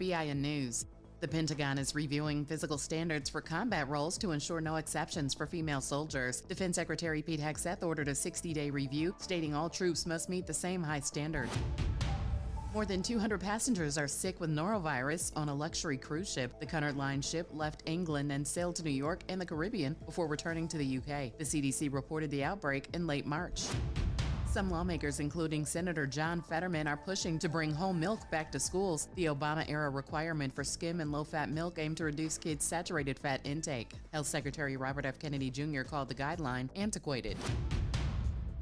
KBIN News. The Pentagon is reviewing physical standards for combat roles to ensure no exceptions for female soldiers. Defense Secretary Pete Hegseth ordered a 60-day review, stating all troops must meet the same high standard. More than 200 passengers are sick with norovirus on a luxury cruise ship. The Cunard Line ship left England and sailed to New York and the Caribbean before returning to the UK. The CDC reported the outbreak in late March. Some lawmakers, including Senator John Fetterman, are pushing to bring whole milk back to schools. The Obama-era requirement for skim and low-fat milk aimed to reduce kids' saturated fat intake. Health Secretary Robert F. Kennedy Jr. called the guideline antiquated.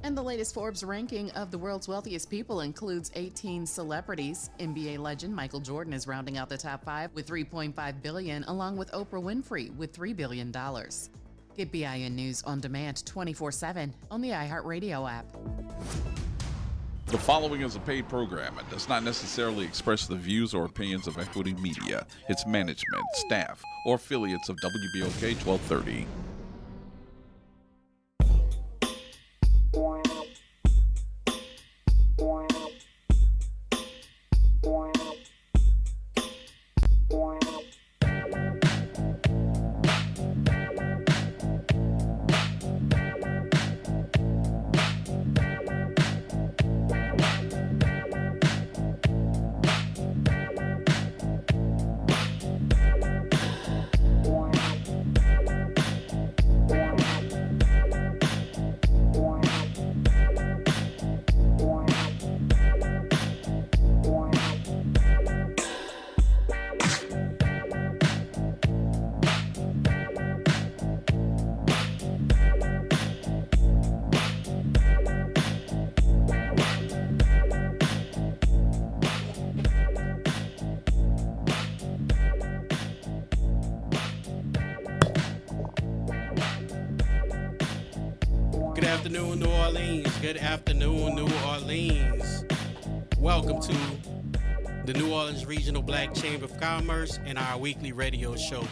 And the latest Forbes ranking of the world's wealthiest people includes 18 celebrities. NBA legend Michael Jordan is rounding out the top 5 with $3.5 billion, along with Oprah Winfrey with $3 billion. Get BIN News on demand 24/7 on the iHeartRadio app. The following is a paid program and does not necessarily express the views or opinions of Equity Media, its management, staff, or affiliates of WBOK 1230. Good afternoon, New Orleans. Good afternoon, New Orleans. Welcome to the New Orleans Regional Black Chamber of Commerce and our weekly radio show.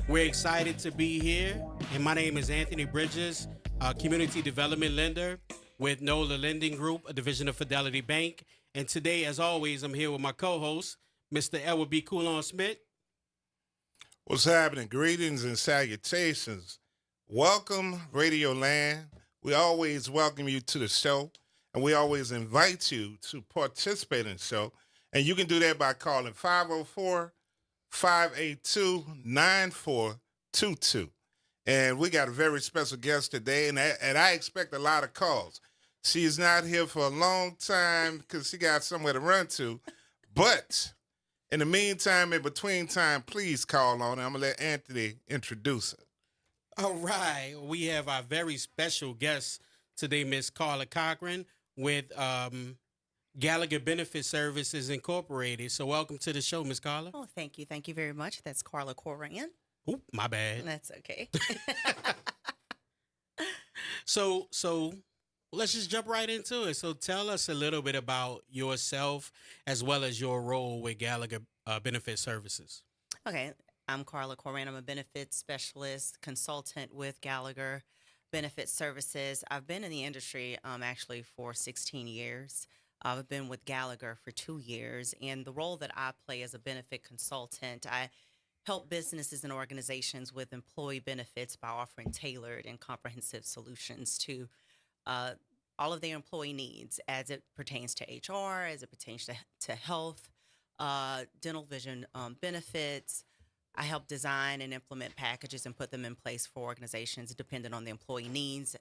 We're excited to be here, and my name is Anthony Bridges, a community development lender with NOLA Lending Group, a division of Fidelity Bank. And today, as always, I'm here with my co-host, Mr. Edward B. Coulon-Smith. What's happening? Greetings and salutations. Welcome, Radio Land. We always welcome you to the show, and we always invite you to participate in the show. And you can do that by calling 504-582-9422. And we got a very special guest today, and I expect a lot of calls. She's not here for a long time because she got somewhere to run to. But in the meantime, in between time, please call on her. I'm going to let Anthony introduce her. All right. We have our very special guest today, Miss Carla Cochran with Gallagher Benefit Services Incorporated. So welcome to the show, Miss Carla. Oh, thank you. Thank you very much. That's Carla Coran. Oop, my bad. That's okay. So let's just jump right into it. So tell us a little bit about yourself as well as your role with Gallagher Benefit Services. Okay. I'm Carla Coran. I'm a benefits specialist, consultant with Gallagher Benefit Services. I've been in the industry actually for 16 years. I've been with Gallagher for 2 years. And the role that I play as a benefit consultant, I help businesses and organizations with employee benefits by offering tailored and comprehensive solutions to all of their employee needs as it pertains to HR, as it pertains to health, dental vision benefits. I help design and implement packages and put them in place for organizations depending on the employee needs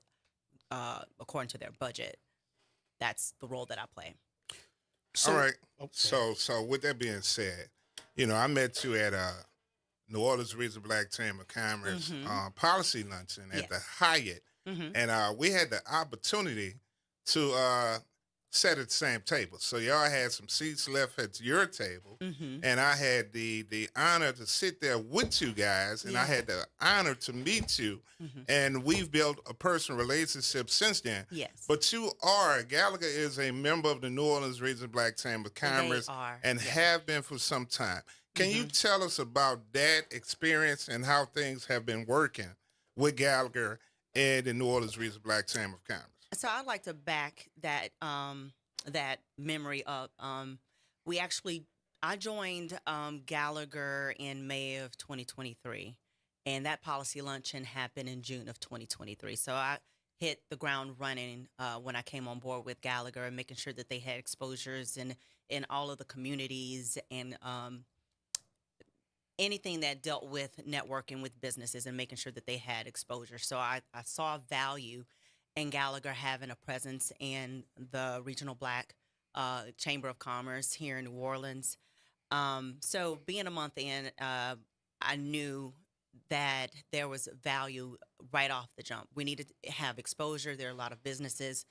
according to their budget. That's the role that I play. All right. Okay. So with that being said, I met you at New Orleans Regional Black Chamber of Commerce policy luncheon at the Hyatt. Mm-hmm. And we had the opportunity to sat at the same table. So y'all had some seats left at your table, and I had the honor to sit there with you guys, and I had the honor to meet you, and we've built a personal relationship since then. Yes. But Gallagher is a member of the New Orleans Regional Black Chamber of Commerce and have been for some time. Can you tell us about that experience and how things have been working with Gallagher and the New Orleans Regional Black Chamber of Commerce? So I'd like to back that that memory up. I joined Gallagher in May of 2023, and that policy luncheon happened in June of 2023. So I hit the ground running when I came on board with Gallagher, and making sure that they had exposures in all of the communities and anything that dealt with networking with businesses and making sure that they had exposure. So I saw value in Gallagher having a presence in the Regional Black Chamber of Commerce here in New Orleans. So being a month in, I knew that there was value right off the jump. We needed to have exposure. There are a lot of businesses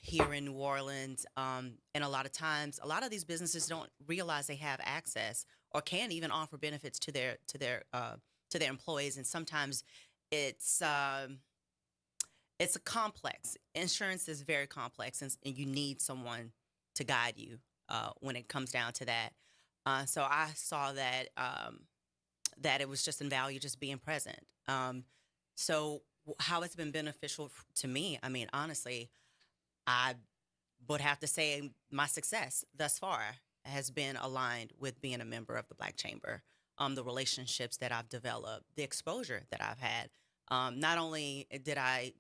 here in New Orleans, and a lot of times, a lot of these businesses don't realize they have access or can even offer benefits to their employees. And sometimes it's a complex. Insurance is very complex, and you need someone to guide you when it comes down to that. So I saw that that it was just in value just being present. So how it's been beneficial to me, I mean, honestly, I would have to say my success thus far has been aligned with being a member of the Black Chamber. The relationships that I've developed, the exposure that I've had. Not only did I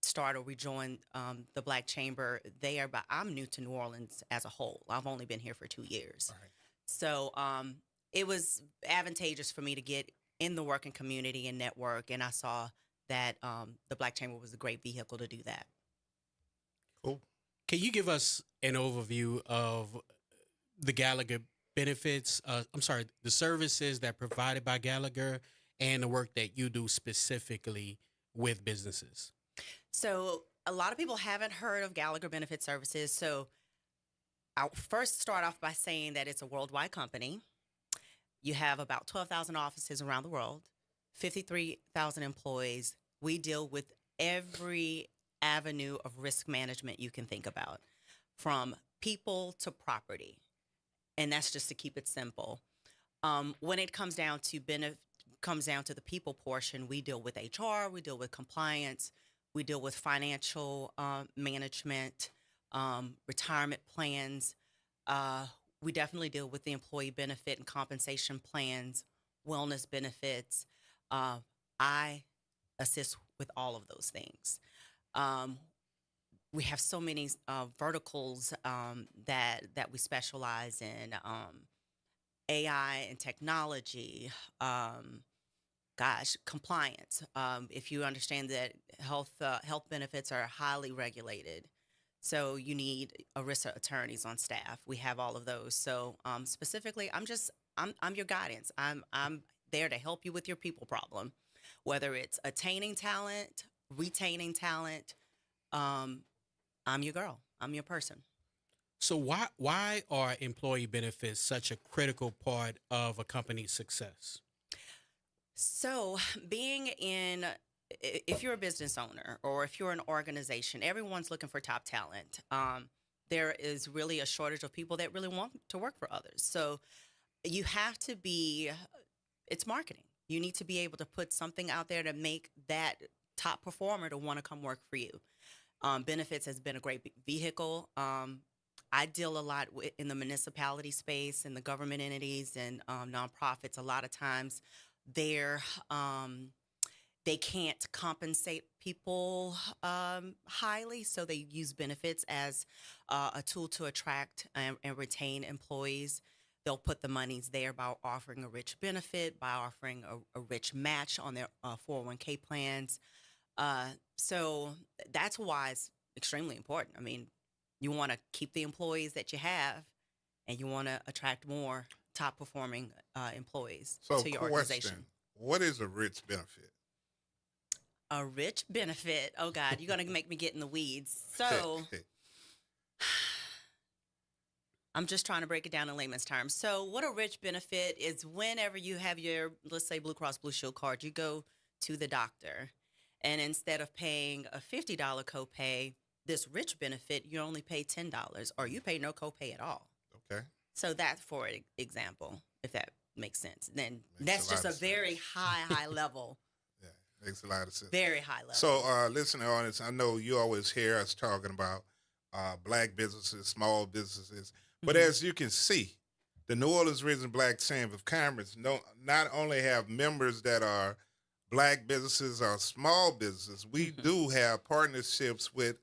start or rejoin the Black Chamber there, but I'm new to New Orleans as a whole. I've only been here for 2 years. All right. So it was advantageous for me to get in the working community and network, and I saw that the Black Chamber was a great vehicle to do that. Cool. Can you give us an overview of the Gallagher benefits? The services that are provided by Gallagher and the work that you do specifically with businesses. So a lot of people haven't heard of Gallagher Benefit Services. So I'll first start off by saying that it's a worldwide company. You have about 12,000 offices around the world, 53,000 employees. We deal with every avenue of risk management you can think about, from people to property. And that's just to keep it simple. When it comes down to the people portion, we deal with HR, we deal with compliance, we deal with financial management, retirement plans. We definitely deal with the employee benefit and compensation plans, wellness benefits. I assist with all of those things. We have so many verticals that we specialize in, AI and technology, compliance. If you understand that health benefits are highly regulated, so you need ERISA attorneys on staff. We have all of those. So specifically, I'm your guidance. I'm there to help you with your people problem, whether it's attaining talent, retaining talent. I'm your girl. I'm your person. So why are employee benefits such a critical part of a company's success? So if you're a business owner or if you're an organization, everyone's looking for top talent. There is really a shortage of people that really want to work for others. So you have to it's marketing. You need to be able to put something out there to make that top performer to want to come work for you. Benefits has been a great vehicle. I deal a lot in the municipality space and the government entities and nonprofits. A lot of times they can't compensate people highly, so they use benefits as a tool to attract and retain employees. They'll put the monies there by offering a rich benefit, by offering a rich match on their 401k plans. So that's why it's extremely important. I mean, you want to keep the employees that you have, and you want to attract more top performing employees to your organization. What is a rich benefit? A rich benefit? Oh God, you're going to make me get in the weeds. So I'm just trying to break it down in layman's terms. So what a rich benefit is, whenever you have your, let's say, Blue Cross Blue Shield card, you go to the doctor, and instead of paying a $50 copay, this rich benefit, you only pay $10, or you pay no copay at all. Okay. So that's for example, if that makes sense. Then that's just a very high level. Yeah, makes a lot of sense. Very high level. So, listening audience, I know you always hear us talking about Black businesses, small businesses, but as you can see, the New Orleans Region Black Chamber of Commerce not only have members that are black businesses or small businesses, we do have partnerships with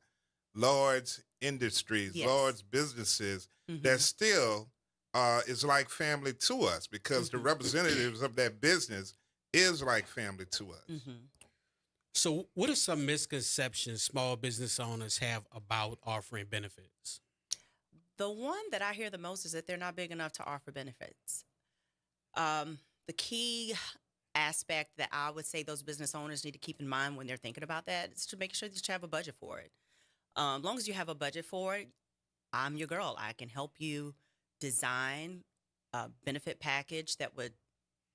large industries, Yes. large businesses that still is like family to us because the representatives of that business is like family to us. So, what are some misconceptions small business owners have about offering benefits? The one that I hear the most is that they're not big enough to offer benefits. The key aspect that I would say those business owners need to keep in mind when they're thinking about that is to make sure that you have a budget for it. As long as you have a budget for it, I'm your girl. I can help you design a benefit package that would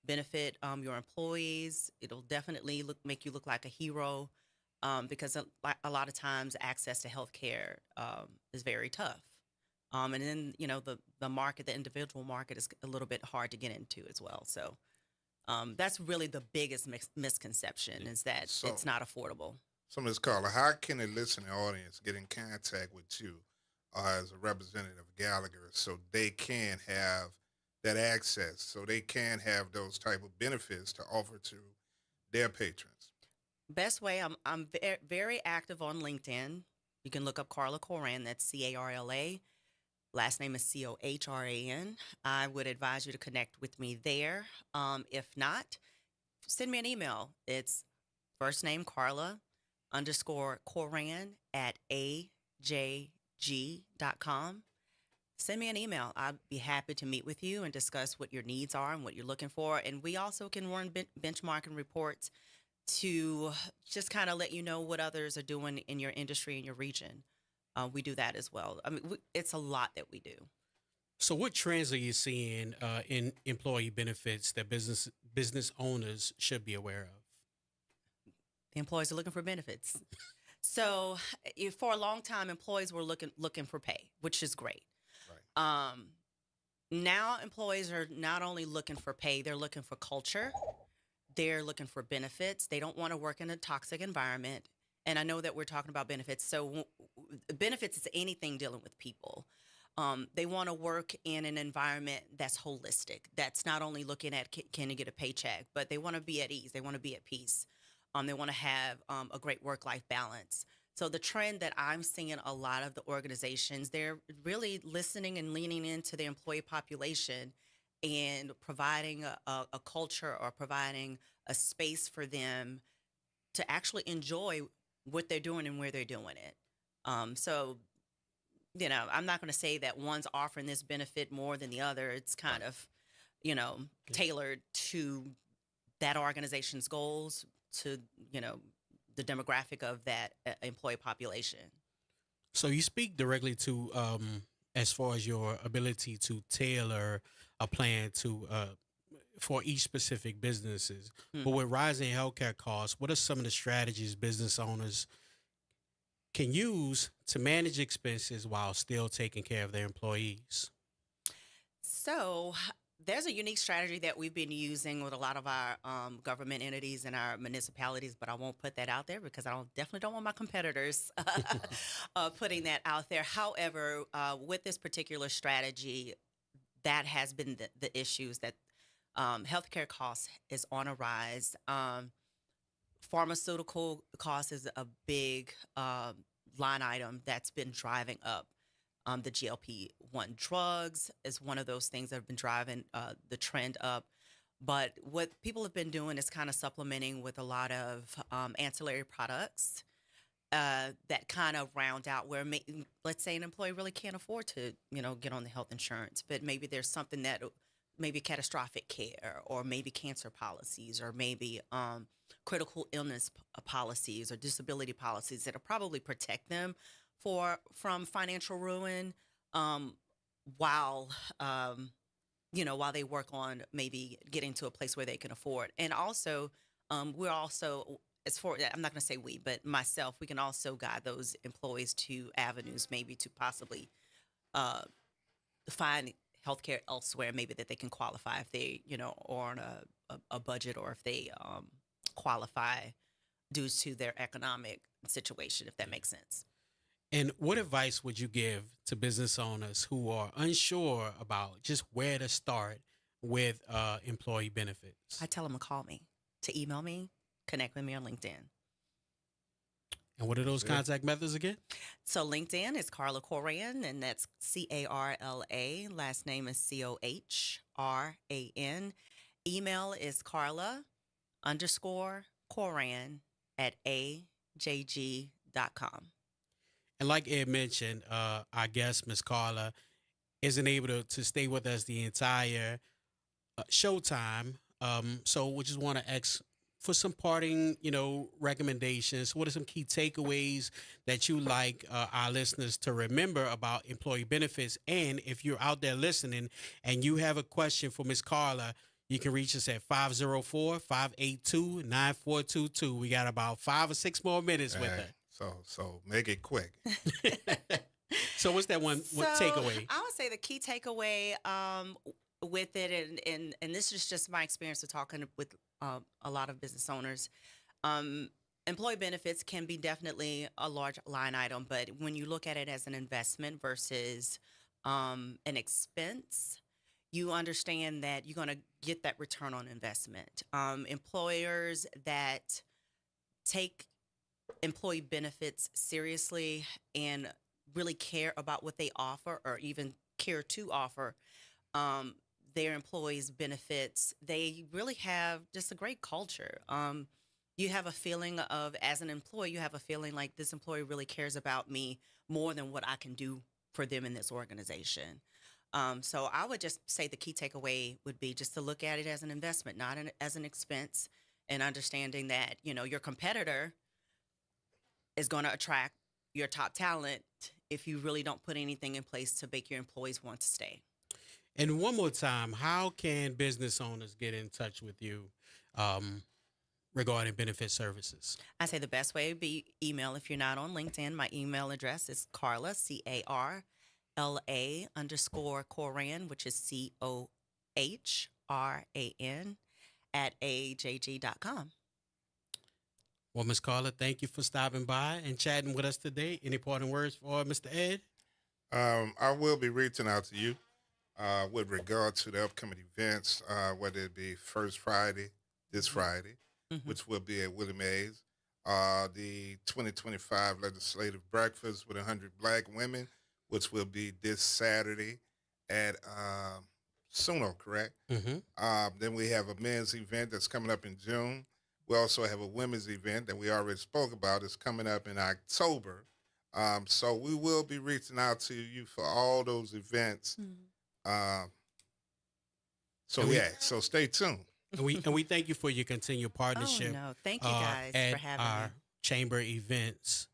benefit your employees. It'll definitely make you look like a hero because a lot of times access to healthcare is very tough. And then, the market, the individual market is a little bit hard to get into as well. So that's really the biggest misconception is that it's not affordable. So, Ms. Carla, how can a listening audience get in contact with you as a representative of Gallagher so they can have that access, so they can have those type of benefits to offer to their patrons? Best way, I'm very active on LinkedIn. You can look up Carla Coran, that's Carla. Last name is Cohran. I would advise you to connect with me there. If not, send me an email. It's first name Carla _Coran at ajg.com. Send me an email. I'd be happy to meet with you and discuss what your needs are and what you're looking for. And we also can run benchmarking reports to just kind of let you know what others are doing in your industry and your region. We do that as well. I mean, it's a lot that we do. So, what trends are you seeing in employee benefits that business owners should be aware of? The employees are looking for benefits. So, for a long time, employees were looking for pay, which is great. Right. Now, employees are not only looking for pay; they're looking for culture. They're looking for benefits. They don't want to work in a toxic environment. And I know that we're talking about benefits. So benefits is anything dealing with people. They want to work in an environment that's holistic, that's not only looking at can you get a paycheck, but they want to be at ease. They want to be at peace. They want to have a great work-life balance. So the trend that I'm seeing a lot of the organizations, they're really listening and leaning into the employee population and providing a culture or providing a space for them to actually enjoy what they're doing and where they're doing it. So, I'm not going to say that one's offering this benefit more than the other. It's kind of, tailored to that organization's goals, to, the demographic of that employee population. So you speak directly to, as far as your ability to tailor a plan to for each specific businesses. But with rising healthcare costs, what are some of the strategies business owners can use to manage expenses while still taking care of their employees? So there's a unique strategy that we've been using with a lot of our government entities and our municipalities, but I won't put that out there because I definitely don't want my competitors putting that out there. However, with this particular strategy, that has been the issues that healthcare costs is on a rise. Pharmaceutical costs is a big line item that's been driving up. The GLP-1 drugs is one of those things that have been driving the trend up. But what people have been doing is kind of supplementing with a lot of ancillary products that kind of round out where, let's say, an employee really can't afford to, get on the health insurance, but maybe there's something that maybe catastrophic care or maybe cancer policies or maybe critical illness policies or disability policies that'll probably protect them from financial ruin while they work on maybe getting to a place where they can afford. And also, we're also, I'm not going to say we, but myself, we can also guide those employees to avenues maybe to possibly find healthcare elsewhere, maybe that they can qualify if they, are on a budget or if they qualify due to their economic situation, if that makes sense. And what advice would you give to business owners who are unsure about just where to start with employee benefits? I tell them to call me, to email me, connect with me on LinkedIn. And what are those contact methods again? So LinkedIn is Carla Coran, and that's Carla. Last name is Cohran. Email is Carla_Coran@ajg.com. And like Ed mentioned, our guest, Ms. Carla, isn't able to stay with us the entire showtime. So we just want to ask for some parting, recommendations. What are some key takeaways that you like our listeners to remember about employee benefits? And if you're out there listening and you have a question for Ms. Carla, you can reach us at 504-582-9422. We got about 5 or 6 more minutes with her. So make it quick. So what's that one takeaway? I would say the key takeaway with it, and this is just my experience of talking with a lot of business owners. Employee benefits can be definitely a large line item, but when you look at it as an investment versus an expense, you understand that you're going to get that return on investment. Employers that take employee benefits seriously and really care about what they offer, or even care to offer their employees benefits, they really have just a great culture. You have a feeling of, as an employee, you have a feeling like this employee really cares about me more than what I can do for them in this organization. So I would just say the key takeaway would be just to look at it as an investment, not as an expense, and understanding that, your competitor is going to attract your top talent if you really don't put anything in place to make your employees want to stay. And one more time, how can business owners get in touch with you regarding benefit services? I say the best way would be email. If you're not on LinkedIn, my email address is Carla, Carla_Coran, which is Cohran @ajg.com. Well, Ms. Carla, thank you for stopping by and chatting with us today. Any parting words for Mr. Ed? I will be reaching out to you with regard to the upcoming events, whether it be First Friday, this Friday, which will be at Willie Mays, the 2025 Legislative Breakfast with 100 Black women, which will be this Saturday at Suno, correct? Then we have a men's event that's coming up in June. We also have a women's event that we already spoke about. It's coming up in October. So we will be reaching out to you for all those events. So stay tuned. And we thank you for your continued partnership. Oh, no. Thank you guys for having our me. chamber events.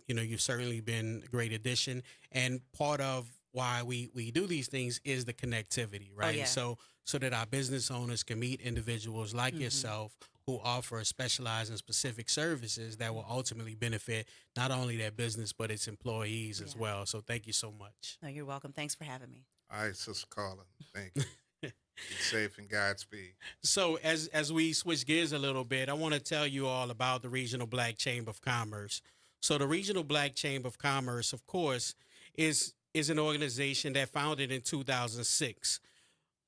You've certainly been a great addition. And part of why we do these things is the connectivity, right? Oh, yeah. So that our business owners can meet individuals like yourself who offer specialized and specific services that will ultimately benefit not only their business, but its employees as well. So thank you so much. No, you're welcome. Thanks for having me. All right, Sister Carla. Thank you. Be safe and Godspeed. So as we switch gears a little bit, I want to tell you all about the Regional Black Chamber of Commerce. So the Regional Black Chamber of Commerce, of course, is an organization that founded in 2006.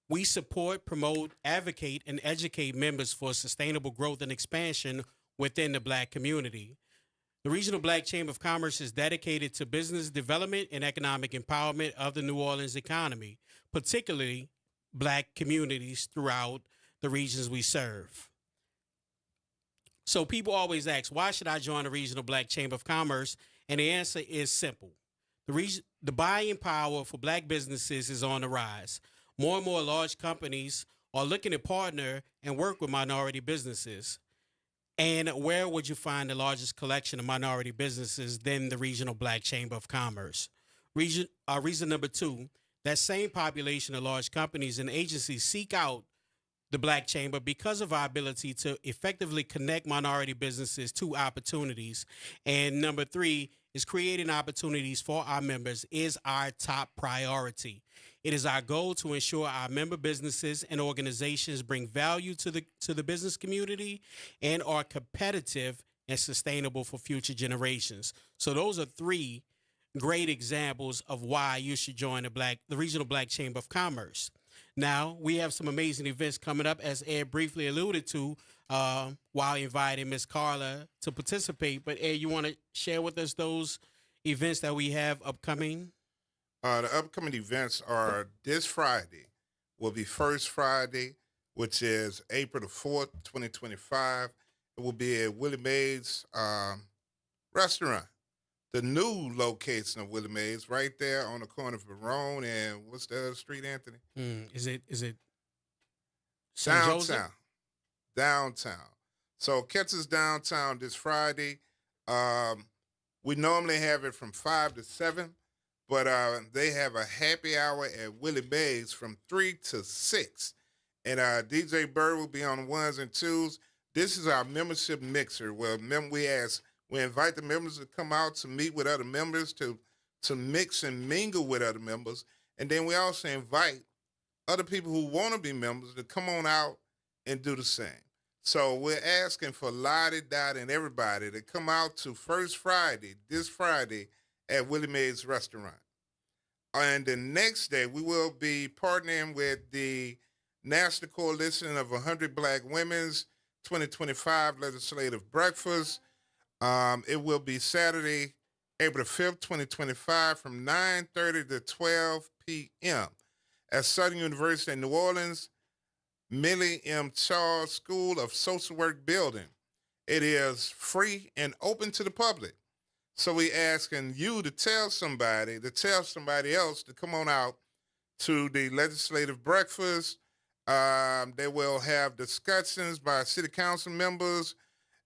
We support, promote, advocate, and educate members for sustainable growth and expansion within the Black community. The Regional Black Chamber of Commerce is dedicated to business development and economic empowerment of the New Orleans economy, particularly Black communities throughout the regions we serve. So people always ask, why should I join the Regional Black Chamber of Commerce? And the answer is simple. The buying power for Black businesses is on the rise. More and more large companies are looking to partner and work with minority businesses. And where would you find the largest collection of minority businesses than the Regional Black Chamber of Commerce? Reason number 2, that same population of large companies and agencies seek out the Black Chamber because of our ability to effectively connect minority businesses to opportunities. And number 3 is creating opportunities for our members is our top priority. It is our goal to ensure our member businesses and organizations bring value to the business community and are competitive and sustainable for future generations. So those are 3 great examples of why you should join the Regional Black Chamber of Commerce. Now, we have some amazing events coming up, as Ed briefly alluded to, while inviting Miss Carla to participate. But Ed, you want to share with us those events that we have upcoming? The upcoming events are this Friday, will be First Friday, which is April the 4th, 2025. It will be at Willie Mae's restaurant, the new location of Willie Mae's, right there on the corner of Barone and what's the other street, Anthony? Is it St. Downtown. Joseph? Downtown. So catch us downtown this Friday. We normally have it from 5 to 7, but they have a happy hour at Willie Mae's from 3 to 6. And DJ Bird will be on ones and twos. This is our membership mixer. Well, we invite the members to come out to meet with other members, to mix and mingle with other members. And then we also invite other people who want to be members to come on out and do the same. So we're asking for Lottie, Dot, and everybody to come out to First Friday, this Friday, at Willie Mae's restaurant. And the next day, we will be partnering with the National Coalition of 100 Black Women's 2025 Legislative Breakfast. It will be Saturday, April 5th, 2025, from 9:30 to 12 p.m. at Southern University in New Orleans, Millie M. Charles School of Social Work building. It is free and open to the public. So we asking you to tell somebody else to come on out to the legislative breakfast. They will have discussions by city council members,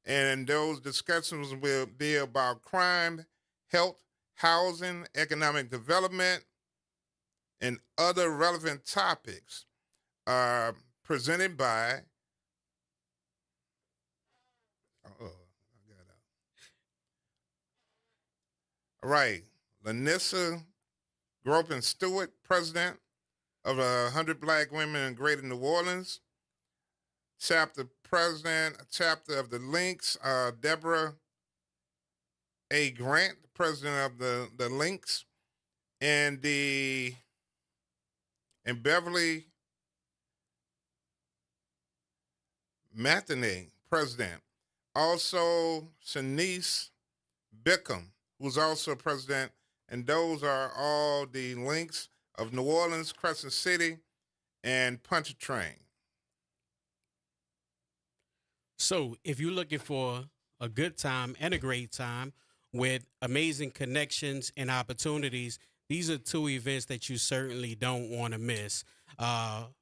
and those discussions will be about crime, health, housing, economic development, and other relevant topics. Presented by all right, Lanissa Gropin Stewart, president of 100 Black Women in Greater New Orleans. Chapter of the Links, Deborah A. Grant, president of the Links, and Beverly Matinee, president. Also, Shanice Bickham, who's also president, and those are all the Links of New Orleans, Crescent City, and Pontchartrain. So if you're looking for a good time and a great time with amazing connections and opportunities, these are two events that you certainly don't want to miss.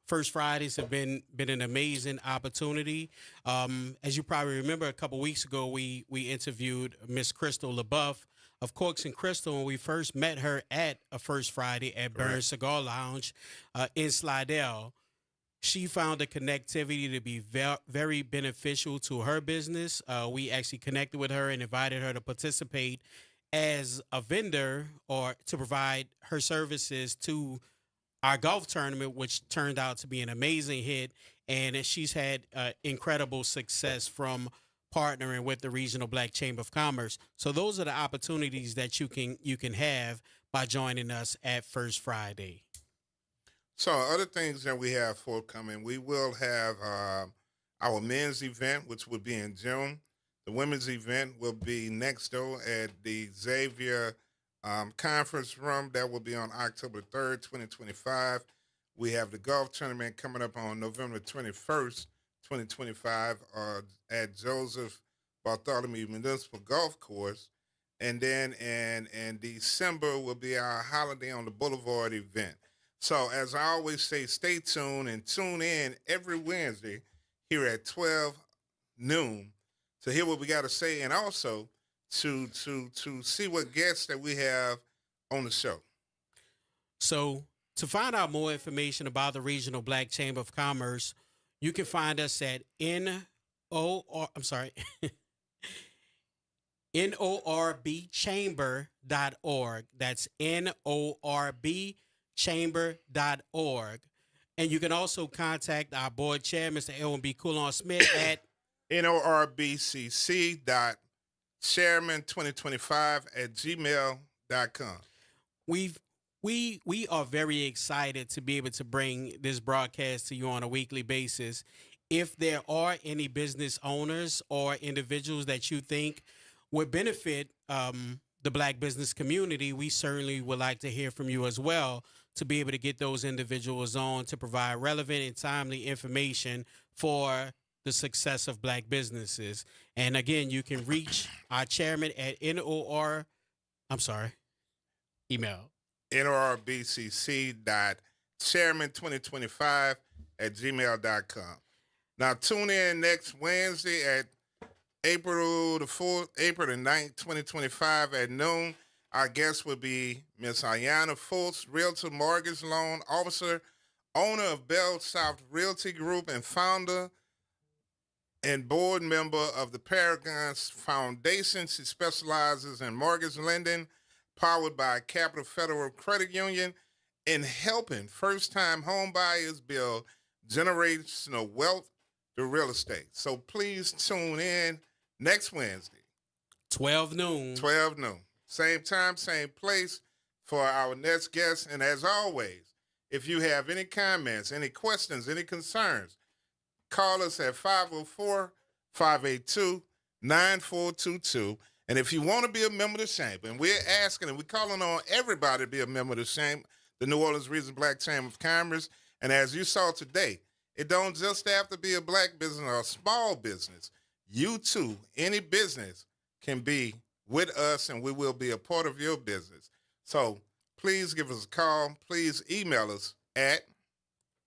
First Fridays have been an amazing opportunity. As you probably remember, a couple weeks ago, we interviewed Miss Crystal LaBeouf of Corks and Crystal, and we first met her at a First Friday at Burns Cigar Lounge in Slidell. She found the connectivity to be very beneficial to her business. We actually connected with her and invited her to participate as a vendor or to provide her services to our golf tournament, which turned out to be an amazing hit. And she's had incredible success from partnering with the Regional Black Chamber of Commerce. So those are the opportunities that you can have by joining us at First Friday. So other things that we have forthcoming, we will have our men's event, which will be in June. The women's event will be next door at the Xavier Conference Room. That will be on October 3rd, 2025. We have the golf tournament coming up on November 21st, 2025 at Joseph Bartholomew Municipal Golf Course. And then in December will be our Holiday on the Boulevard event. So as I always say, stay tuned and tune in every Wednesday here at 12 noon to hear what we got to say, and also to see what guests that we have on the show. So to find out more information about the Regional Black Chamber of Commerce, you can find us at NORBchamber.org. That's NORBchamber.org. And you can also contact our board chair, Mr. Elwin B. Coulon Smith, at NORBCC.chairman2025 at gmail.com. We are very excited to be able to bring this broadcast to you on a weekly basis. If there are any business owners or individuals that you think would benefit the Black business community, we certainly would like to hear from you as well, to be able to get those individuals on to provide relevant and timely information for the success of Black businesses. And again, you can reach our chairman at email. NORBCC.chairman2025@gmail.com. Now, tune in next Wednesday at April the 9th, 2025 at noon. Our guest will be Ms. Ayanna Fultz, Realtor Mortgage Loan Officer, owner of Bell South Realty Group, and founder and board member of the Paragons Foundation. She specializes in mortgage lending, powered by Capital Federal Credit Union, in helping first-time home buyers build generational wealth through real estate. So please tune in next Wednesday. 12 noon. Same time, same place for our next guest. And as always, if you have any comments, any questions, any concerns, call us at 504-582-9422. And if you want to be a member of the Chamber, and we're asking and we're calling on everybody to be a member of the Chamber, the New Orleans Regional Black Chamber of Commerce. And as you saw today, it don't just have to be a Black business or a small business. You too, any business can be with us, and we will be a part of your business. So please give us a call. Please email us at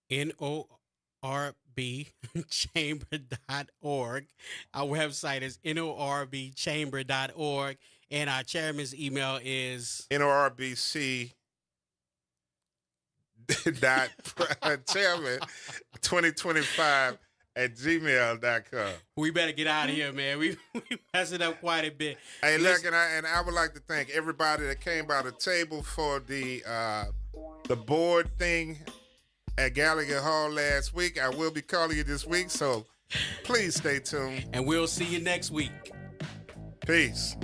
norbchamber.org. Our website is norbchamber.org, and our chairman's email is norbc.chairman2025@gmail.com. We better get out of here, man. We messed it up quite a bit. Hey, look, and I would like to thank everybody that came by the table for the board thing at Gallagher Hall last week. I will be calling you this week, so please stay tuned. And we'll see you next week. Peace.